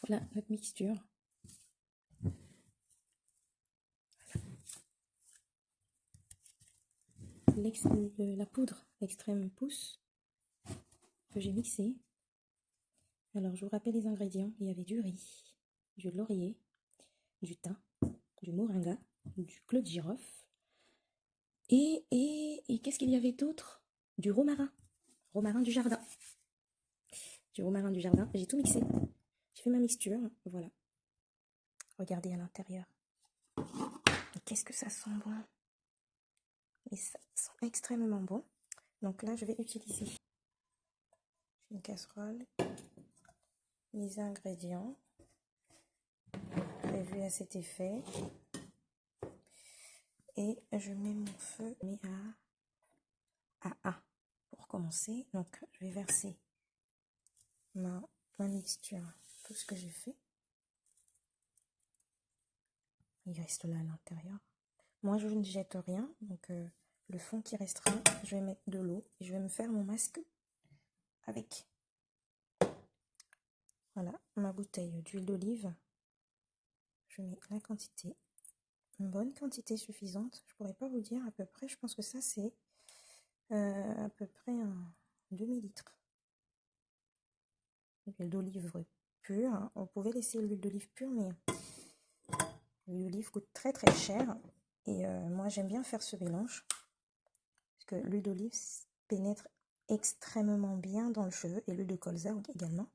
Voilà notre mixture. La poudre extrême pousse que j'ai mixée. Alors je vous rappelle les ingrédients. Il y avait du riz, du laurier, du thym, du moringa, du clou de girofle et qu'est-ce qu'il y avait d'autre? Du romarin. Romarin du jardin. Du romarin du jardin. J'ai tout mixé. J'ai fait ma mixture. Voilà. Regardez à l'intérieur. Qu'est-ce que ça sent bon. Et ça sent extrêmement bon. Donc là, je vais utiliser une casserole, mes ingrédients prévus à cet effet. Et je mets mon feu à 1 pour commencer. Donc, je vais verser ma mixture, tout ce que j'ai fait. Il reste là à l'intérieur. Moi, je ne jette rien. Donc, le fond qui restera, je vais mettre de l'eau et je vais me faire mon masque avec. Voilà, ma bouteille d'huile d'olive. Je mets la quantité, une bonne quantité suffisante. Je pourrais pas vous dire à peu près. Je pense que ça, c'est à peu près un demi-litre. L'huile d'olive pure. On pouvait laisser l'huile d'olive pure, mais l'huile d'olive coûte très très cher. Et moi, j'aime bien faire ce mélange. Parce que l'huile d'olive pénètre extrêmement bien dans le cheveu. Et l'huile de colza également.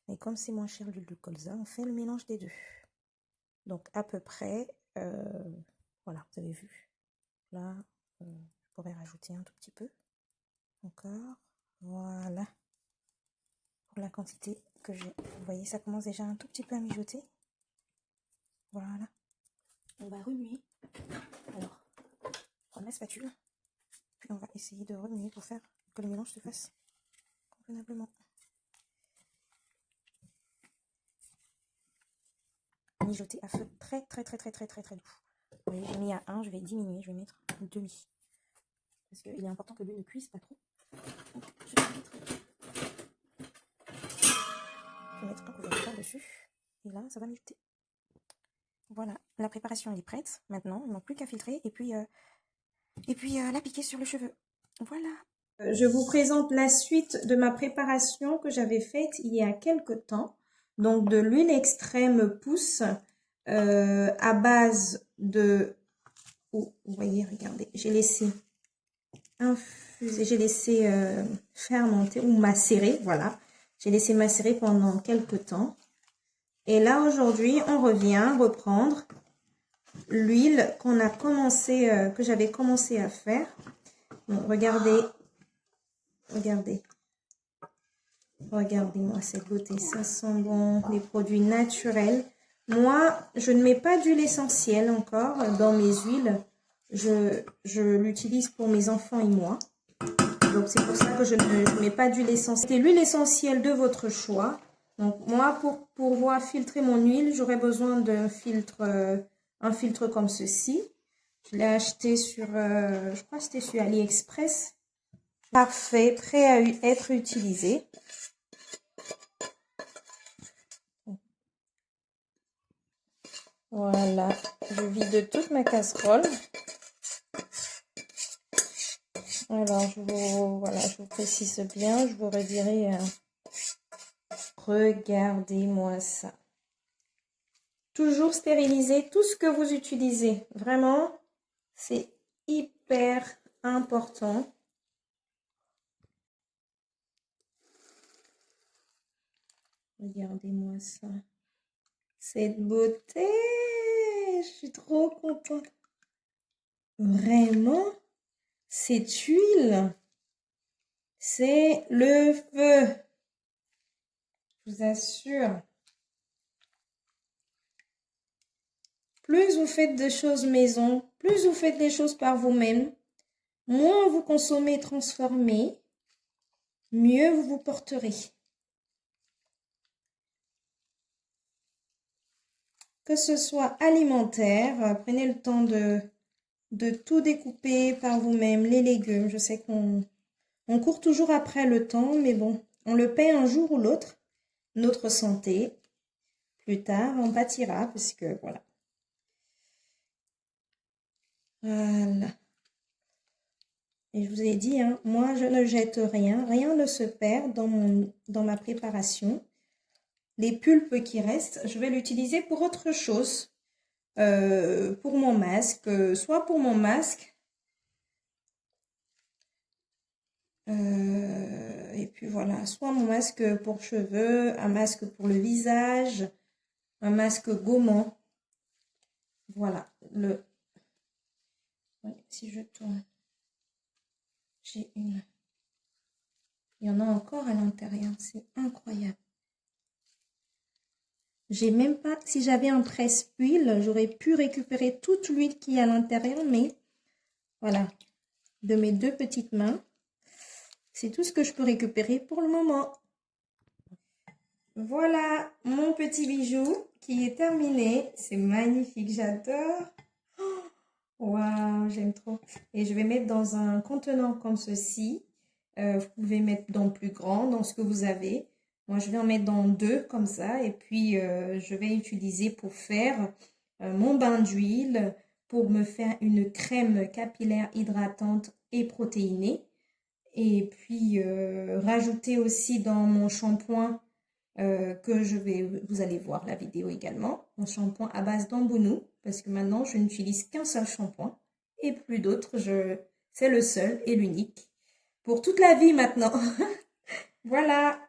Mais comme c'est moins cher l'huile de colza, on fait le mélange des deux. Donc à peu près, voilà, vous avez vu. Là, je pourrais rajouter un tout petit peu. Encore, voilà. Pour la quantité que j'ai. Vous voyez, ça commence déjà un tout petit peu à mijoter. Voilà. On va remuer. Alors, prendre la spatule. Puis on va essayer de remuer pour faire que le mélange se fasse convenablement. Mijoter à feu très doux. Vous voyez, j'ai mis à 1, je vais diminuer, je vais mettre demi. Parce qu'il est important que l'huile ne cuise pas trop. Donc, je vais mettre un couvercle dessus. Et là, ça va mijoter. Voilà, la préparation elle est prête. Maintenant, il ne manque plus qu'à filtrer et puis l'appliquer sur le cheveu. Voilà. Je vous présente la suite de ma préparation que j'avais faite il y a quelques temps. Donc, de l'huile extrême pousse à base de... Oh, vous voyez, regardez, j'ai laissé infuser, j'ai laissé fermenter ou macérer, voilà. J'ai laissé macérer pendant quelques temps. Et là, aujourd'hui, on revient reprendre l'huile qu'on a commencé, que j'avais commencé à faire. Donc, regardez, regardez-moi cette beauté, ça sent bon, les produits naturels. Moi, je ne mets pas d'huile essentielle encore dans mes huiles. Je l'utilise pour mes enfants et moi. Donc, c'est pour ça que je ne mets pas d'huile essentielle. C'est l'huile essentielle de votre choix. Donc, moi, pour pouvoir filtrer mon huile, j'aurais besoin d'un filtre, un filtre comme ceci. Je l'ai acheté sur, je crois que c'était sur AliExpress. Parfait, prêt à être utilisé. Voilà, je vide toute ma casserole. Alors, voilà, je vous précise bien, je vous redirai. Regardez-moi ça. Toujours stériliser tout ce que vous utilisez. Vraiment, c'est hyper important. Regardez-moi ça. Cette beauté. Je suis trop contente. Vraiment, cette huile, c'est le feu. Je vous assure. Plus vous faites des choses maison, plus vous faites les choses par vous-même, moins vous consommez transformé, mieux vous vous porterez. Que ce soit alimentaire, prenez le temps de tout découper par vous-même, les légumes. Je sais qu'on court toujours après le temps, mais bon, on le paie un jour ou l'autre, notre santé. Plus tard, on pâtira parce que voilà. Voilà. Et je vous ai dit, hein, moi, je ne jette rien. Rien ne se perd dans ma préparation. Les pulpes qui restent, je vais l'utiliser pour autre chose. Pour mon masque, soit pour mon masque. Et puis voilà, soit mon masque pour cheveux, un masque pour le visage, un masque gommant. Voilà, si je tourne, j'ai une. Il y en a encore à l'intérieur, c'est incroyable. J'ai même pas, si j'avais un presse-huile, j'aurais pu récupérer toute l'huile qui est à l'intérieur, mais voilà, de mes deux petites mains, c'est tout ce que je peux récupérer pour le moment. Voilà mon petit bijou qui est terminé. C'est magnifique, j'adore. Waouh, j'aime trop. Et je vais mettre dans un contenant comme ceci. Vous pouvez mettre dans plus grand, dans ce que vous avez. Moi, je vais en mettre dans 2 comme ça. Et puis, je vais utiliser pour faire mon bain d'huile, pour me faire une crème capillaire hydratante et protéinée. Et puis, rajouter aussi dans mon shampoing que vous allez voir la vidéo également, mon shampoing à base d'embounou, parce que maintenant je n'utilise qu'un seul shampoing et plus d'autres, c'est le seul et l'unique pour toute la vie maintenant. Voilà.